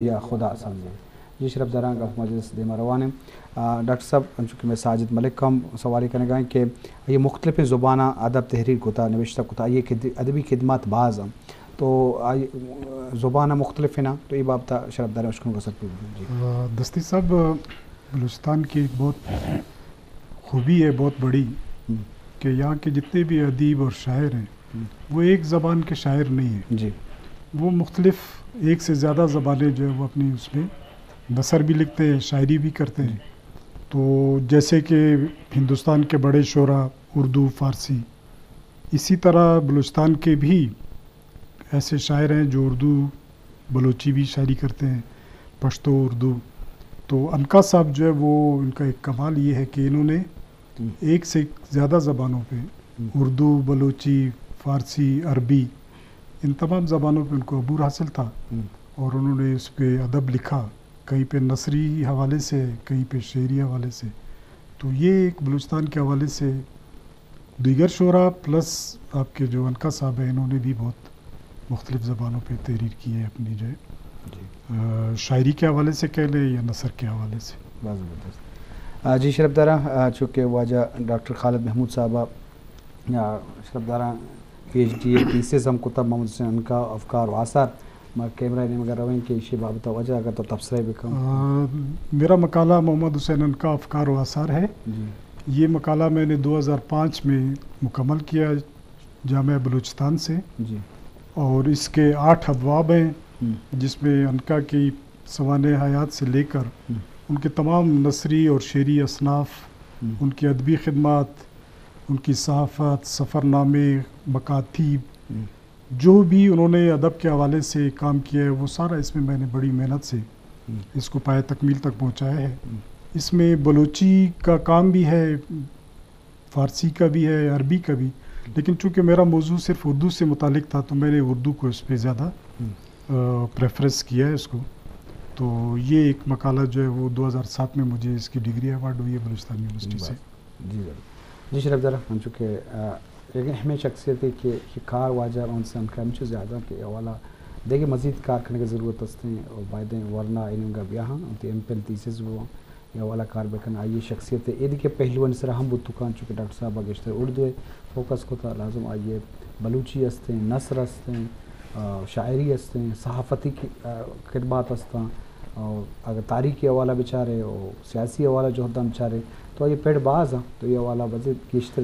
یا خدا سمجھے. جی شرف زران گف مجلس دیما روان ہیں. ڈاکٹر صاحب چونکہ میں ساجد ملک کا سوال کرنے گا کہ یہ مختلف زبانہ ادب تحریر کوتا نوشتہ کوتا یہ ادبی خدمات بعض ہیں تو زبانہ مختلف ہیں نا تو یہ بابتا شرف زران اشکن کو سب جی دستی صاحب بلوچستان کی بہت خوبی ہے بہت بڑی کہ یہاں کے جتنے بھی ادیب اور شاعر ہیں وہ ایک زبان کے شاعر نہیں ہیں جی وہ مختلف ایک سے زیادہ زبانیں جو ہے وہ اپنی اس میں نثر بھی لکھتے ہیں شاعری بھی کرتے ہیں. تو جیسے کہ ہندوستان کے بڑے شعراء اردو فارسی اسی طرح بلوچستان کے بھی ایسے شاعر ہیں جو اردو بلوچی بھی شاعری کرتے ہیں پشتو اردو. تو انکا صاحب جو ہے وہ ان کا ایک کمال یہ ہے کہ انہوں نے ایک سے زیادہ زبانوں پہ اردو بلوچی فارسی عربی ان تمام زبانوں پہ ان کو عبور حاصل تھا اور انہوں نے اس پہ ادب لکھا کہیں پہ نثری حوالے سے کہیں پہ شعری حوالے سے. تو یہ ایک بلوچستان کے حوالے سے دیگر شعراء پلس آپ کے جو انکا صاحب ہیں انہوں نے بھی بہت مختلف زبانوں پہ تحریر کی ہے اپنی جو ہے شاعری کے حوالے سے کہہ لیں یا نثر کے حوالے سے. بہت زبردست. جی شرف دارہ چونکہ واجہ ڈاکٹر خالد محمود صاحبہ یا شرف دارہ پی ایچ ڈی تیسرے ہم کتب محمد حسین انکا افکار و آثار کیمرہ نے مگر رویں کہ اسی بابت وجہ اگر تو تبصرہ بکم. میرا مقالہ محمد حسین انکا افکار و آثار ہے. یہ مقالہ میں نے 2005 میں مکمل کیا جامعہ بلوچستان سے جی اور اس کے 8 ابواب ہیں جس میں انکا کی سوانح حیات سے لے کر ان کے تمام نثری اور شعری اصناف ان کی ادبی خدمات ان کی صحافت سفر نامے مکاتیب جو بھی انہوں نے ادب کے حوالے سے کام کیا ہے وہ سارا اس میں نے بڑی محنت سے اس کو پائے تکمیل تک پہنچایا ہے. اس میں بلوچی کا کام بھی ہے فارسی کا بھی ہے عربی کا بھی لیکن چونکہ میرا موضوع صرف اردو سے متعلق تھا تو میں نے اردو کو اس پہ زیادہ پریفرنس کیا ہے اس کو. تو یہ ایک مقالہ جو ہے وہ 2007 میں مجھے اس کی ڈگری ایوارڈ ہوئی ہے بلوچستان یونیورسٹی سے. جی شرف ذرا ہم چونکہ لیکن ہمیں شخصیت ہے کہ کار واجہ ان سے انکا ہمیں زیادہ کہ حوالہ دیکھیں مزید کار کرنے کی ضرورت ہے اور بائدیں ورنہ انہوں کا بیاہ ایم پی ایل تیسز وہ یہ حوالہ کار بکن آئیے شخصیت ہے یہ دیکھیں پہلوان سر ہم بتکان چونکہ ڈاکٹر صاحب گشتر اردو ہے فوکس کو تھا لازم آئیے بلوچی ہستے ہیں نثر ہستے ہیں شاعری ہستے ہیں صحافتی خدمات ہستا اور اگر تاریخی حوالہ بچارے اور سیاسی حوالہ جو ہوتا بچارے تو یہ پیڑ باز ہیں تو یہ حوالہ مزید گشتر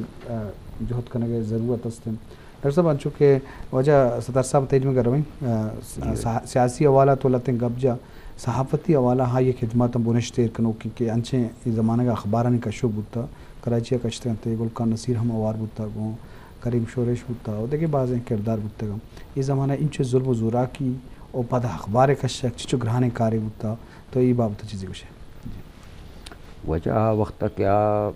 جہد کرنے کی ضرورت ہے. ڈاکٹر صاحب چونکہ وجہ صدر صاحب تیج میں کر رہے سیاسی حوالہ تو لتیں گبجا صحافتی حوالہ ہاں یہ خدمات بنشتیر کنو کہ انچے یہ زمانہ کا اخبارانی کا شو بودتا کراچی کا کشتے گلکان نصیر ہم اوار بودتا گوں کریم شورش بودتا اور دیکھیں بعض کردار بودتے گا یہ زمانہ انچے ظلم و زورا کی اور پتہ اخبار کا شک چچو گرہانے کاری بودتا تو یہ بابت چیزیں کچھ ہے. وجہ وقت کیا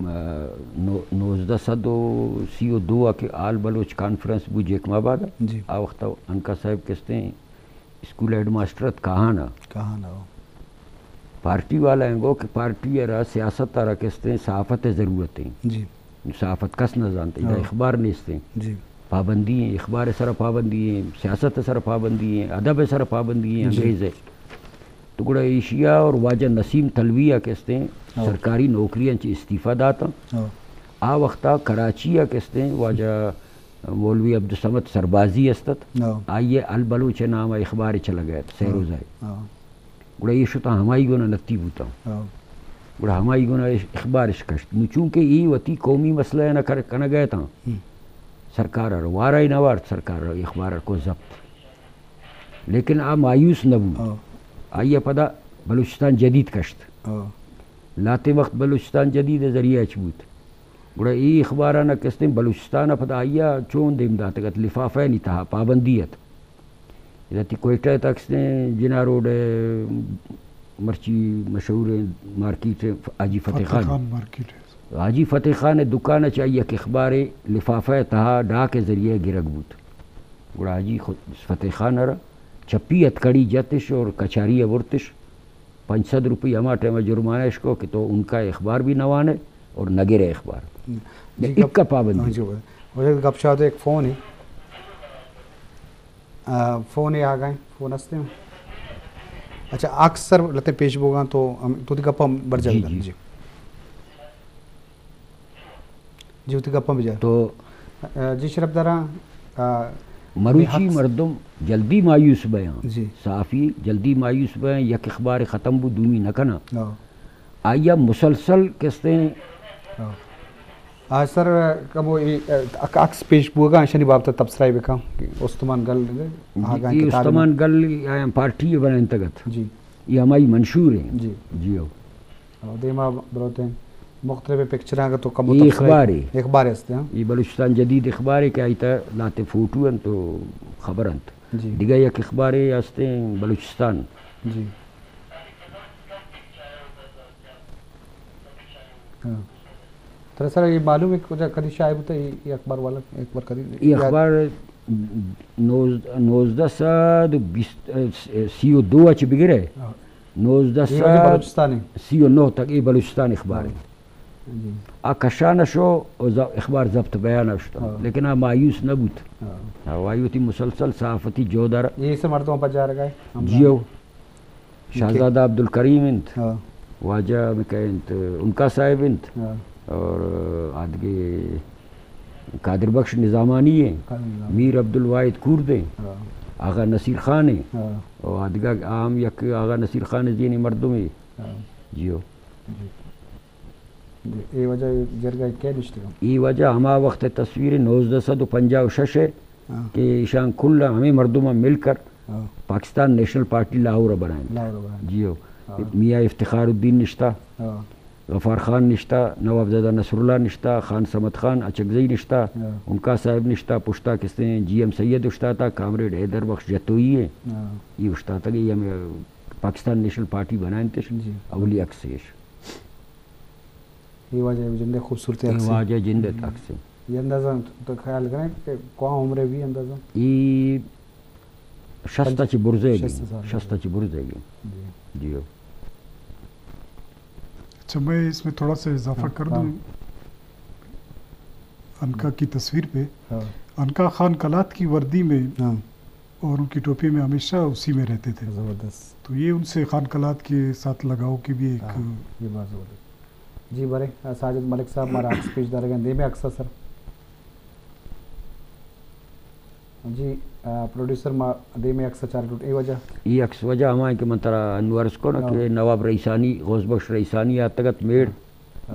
1932 کے آل بلوچ کانفرنس بوجھ ایک ماباد جی آ وقت انکا صاحب کہتے ہیں اسکول ہیڈ ماسٹرت کہاں نا پارٹی والا ہیں گو کہ پارٹی ہے سیاست تارا کہتے ہیں صحافت ضرورت ہیں جی صحافت کس نہ جانتے ہیں اخبار نیستے ہیں جی پابندی ہیں اخبار سر پابندی ہیں سیاست سر پابندی ہیں ادب سر پابندی ہیں انگریز ہے ٹکڑا ایشیا اور واجہ نسیم تلویہ کہتے ہیں سرکاری نوکریاں چی استعفیٰ داتا آ وقتا کراچیہ کہتے ہیں واجہ مولوی عبدالصمد سربازی استت آئیے البلوچ نام اخبار چلا گیا سیر و زائے گڑا یہ شتا ہمائی گونا نتی بوتا گڑا ہمائی گونا اخبارش کشت چونکہ یہ وطی قومی مسئلہ ہے نہ کنا گیا تھا سرکار وارا نوار سرکار اخبار کو ضبط لیکن آ مایوس نبو آئیے پدا بلوچستان جدید کشت لاتے وقت بلوچستان جدید ذریعہ چبوت گڑا ای اخبارانہ کہتے ہیں بلوچستان پدا آئیہ چون دیم داتگت لفافہ نہیں تھا پابندیت ادھتی کوئٹہ تک جنا روڈ مرچی مشہور مارکیٹ حاجی فتح خان حاجی فتح خان دکان چاہیے کہ اخبار لفافہ تہا ڈا کے ذریعے گرگ بوت گڑا حاجی فتح خان را چپی اتکڑی جتش اور کچاری ورتش 500 روپی ہما ٹائم جرمانہ اس کو کہ تو ان کا اخبار بھی نوانے اور نگرے اخبار ایک کا پابندی گپ شاہ ایک فون ہے فون آ گئے فون ہستے ہیں. اچھا اکثر لتے پیش بوگاں تو گپا بڑھ جائے گا. جی جی تی گپا بھی جائے تو جی شرف دارا مروچی مردم جلدی مایوس بیان جی صحافی جلدی مایوس بیان یک اخبار ختم بو دومی نکنا آیا مسلسل کستے سر کبو اکس پیش بوگا شنی بابتا تبصرائی بکا استمان گل یہ استمان گل آیا پارٹی بنائیں تگت جی یہ ہماری منشور ہیں. جی جیو دیما بروتے ہیں مختلف پکچراں کا تو کم یہ اخبار ہے اخبار ہستے ہیں. یہ بلوچستان جدید اخبار ہے کہ آئیتا لاتے فوٹو ہیں تو خبر انت جی دیگا یک اخبار ہے ہستے ہیں بلوچستان. جی ہاں تو سر یہ معلوم ہے کچھ کدی شائع ہوتا ہے یہ اخبار والا ایک بار کدی یہ اخبار 1932 اچ بگرے 1939 تک یہ بلوچستان اخبار ہے. جی کشان شو اخبار ضبط بیان اشتا لیکن مایوس نہ بوت وایوتی مسلسل صحافتی جودر یہ سے مردوں پر جا رہا ہے جیو شہزادہ عبدالکریم انت واجہ مکینت ان کا صاحب انت اور آدھگے قادر بخش نظامانی ہیں میر عبدالواحد کورد ہیں آغا نصیر خان ہیں اور آدھگا عام یک آغا نصیر خان زینی مردوں میں جیو. یہ وجہ جرگہ کیا نشتے گا یہ وجہ ہما وقت تصویر 1956 ہے کہ ایشان کل ہمیں مردوں میں مل کر پاکستان نیشنل پارٹی لاہور بنائیں. جیو میاں افتخار الدین نشتہ غفار خان نشتہ نواب زادہ نصر اللہ نشتہ خان سمد خان اچکزئی نشتہ ان کا صاحب نشتہ پشتہ کستے ہیں جی ایم سید اشتہ تھا کامریڈ حیدر بخش جتوئی ہے یہ اشتہ تھا کہ یہ ہمیں پاکستان نیشنل پارٹی بنائیں تھے اولی اکسیش یہ وجہ جندے خوبصورتی یہ واجہ جندے تک سے یہ اندازہ تو خیال کریں کہ کون عمرے بھی اندازہ یہ شستہ چی برزے گی شستہ چی برزے گی. جیو اچھا میں اس میں تھوڑا سا اضافہ کر دوں انکا کی تصویر پہ. انکا خان کلات کی وردی میں اور ان کی ٹوپی میں ہمیشہ اسی میں رہتے تھے. زبردست. تو یہ ان سے خان کلات کے ساتھ لگاؤ کی بھی ایک یہ بات زبردست. جی برے ساجد ملک صاحب ہمارا عکس پیش دار گئے دے میں اکثر سر جی پروڈیوسر دے میں اکثر چار ٹوٹ اے وجہ یہ اکس وجہ ہمائیں کہ منترا انورس کو نا کہ نواب رئیسانی غوث بخش رئیسانی آتگت میڑ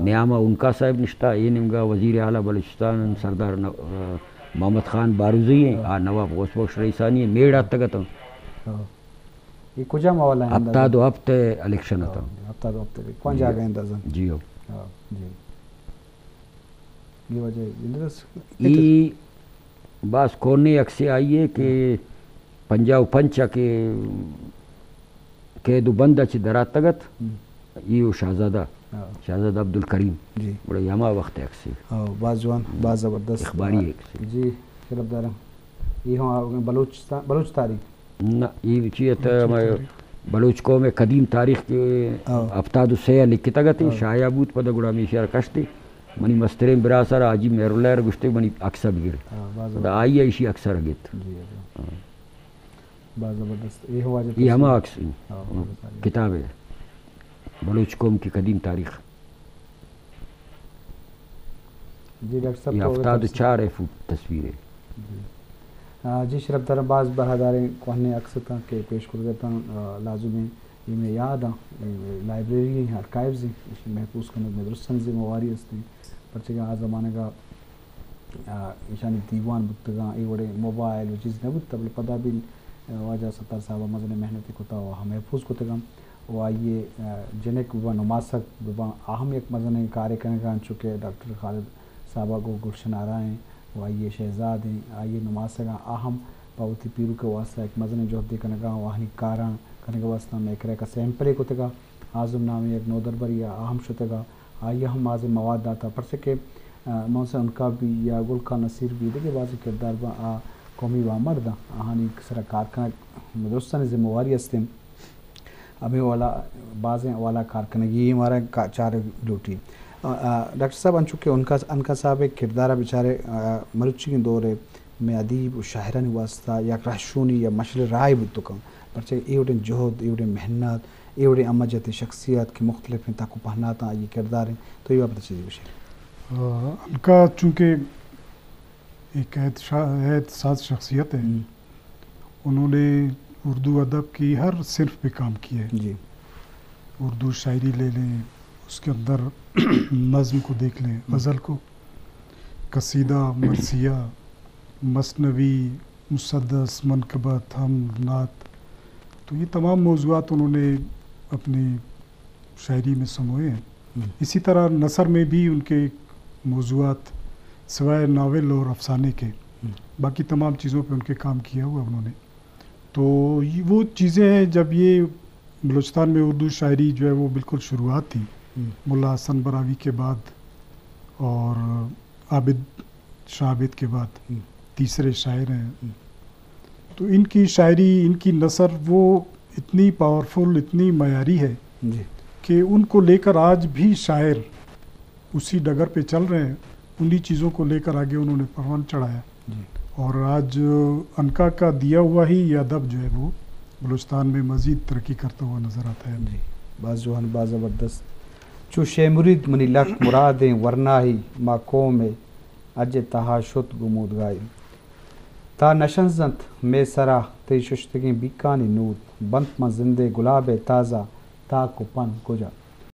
نیامہ ان کا صاحب نشتہ یہ نمگا وزیر اعلیٰ بلوچستان سردار محمد خان باروزی ہیں نواب غوث بخش رئیسانی میڑ آتگت ہوں یہ کجا مولا ہے ہفتہ دو ہفتے الیکشن ہوتا ہفتہ دو ہفتے بھی کون جا گئے اندازہ جیو جی یہ وجہ یہ بعض کونے اکسے آئیے کہ پنجاو پنچا کے قید بند اچ دراتگت یہ شہزادہ عبدالکریم جی بڑا یما وقت اکسے بعض جوان بعض زبردست اخباری اکسے. جی شرف دارا یہ ہوں بلوچ تاریخ نہ یہ چیت بلوچ قوم قدیم تاریخ کے افتاد السیہ لکھتا گا تھی شاہ بوت پدہ گڑا میشار کشتے منی مسترین براسر آجی مہر اللہ رگشتے منی اکثر بگر آئی ایشی اکثر اگیت یہ ہما اکثر کتاب ہے بلوچ قوم کی قدیم تاریخ. یہ افتاد 4 فٹ تصویر ہے. جی شرف دارا بعض براداریں کوہنے اکثر تھا کہ پیش کر دیتا لازم ہے یہ میں یاد لائبریری ہیں ارکائیوز ہیں محفوظ کرنے میں درستن ذمہ واری ہستے ہیں پرچہ کہ آج زمانے کا ایشانی دیوان بکتگاں یہ بڑے موبائل و چیز نہ بکتا بلے پتہ بھی واجہ ستار صاحبہ مزن محنتی کتا وہ محفوظ کتگاں وہ آئیے جنک وہ نماسک اہم ایک مزن کارے کرنے کا چکے ڈاکٹر خالد صاحبہ کو گلشن آ رہے ہیں وہ آئیے شہزاد ہیں آئیے نماسگاں اہم پاوتی پیرو کے واسطہ ایک مزن جو ہفتے کرنے کا واہنی کاراں کرنے کے واسطہ میں ایک رہ کا سیمپلے کو تگا آزم نامی ایک نودربر یا اہم شتگا آئیے ہم آز مواد داتا پر سکے مون سے ان کا بھی یا گل کا نصیر بھی دیکھے بعض کردار با قومی و مردہ آہانی سرا کارکنہ دوستان ذمہ واری ہستیں ہمیں والا بعضیں والا کارکنگی ہمارا چار لوٹی. ڈاکٹر صاحب ان چکے ان کا صاحب ایک کردارہ بیچارے مروچی کے دور میں ادیب و شاعران واسطہ یا رہشونی یا مشل رائے بتو کم پرچہ ایوڑے جہد ایوڑے محنت ایوڑے امجد شخصیت کے مختلف ہیں تاکو پہناتا یہ کردار ہیں تو یہ بات چیزیں بشیر ان کا چونکہ ایک عہد ساز شخصیت ہے، انہوں نے اردو ادب کی ہر صنف پہ کام کیا ہے. جی اردو شاعری لے لیں، اس کے اندر نظم کو دیکھ لیں، غزل کو، قصیدہ، مرثیہ، مثنوی، مسدس، منقبت، حمد، نعت، تو یہ تمام موضوعات انہوں نے اپنی شاعری میں سموئے ہیں. اسی طرح نثر میں بھی ان کے موضوعات سوائے ناول اور افسانے کے باقی تمام چیزوں پہ ان کے کام کیا ہوا انہوں نے. تو یہ وہ چیزیں ہیں جب یہ بلوچستان میں اردو شاعری جو ہے وہ بالکل شروعات تھی ملا حسن براوی کے بعد اور عابد شاہ عابد کے بعد تیسرے شاعر ہیں. تو ان کی شاعری، ان کی نثر وہ اتنی پاورفل، اتنی معیاری ہے جی کہ ان کو لے کر آج بھی شاعر اسی ڈگر پہ چل رہے ہیں. انہی چیزوں کو لے کر آگے انہوں نے پروان چڑھایا. جی اور آج عنقا کا دیا ہوا ہی یہ ادب جو ہے وہ بلوچستان میں مزید ترقی کرتا ہوا نظر آتا ہے. جی باز جوہن باز زبردست چو شے مرید منی لک مرادیں ورنہ ہی ما قوم اج تہا شت گمودگائی تا نشنزنت میں سرا تی ششتگیں بیکانی نود بنت ما زندے گلاب تازہ تا کو پن کجا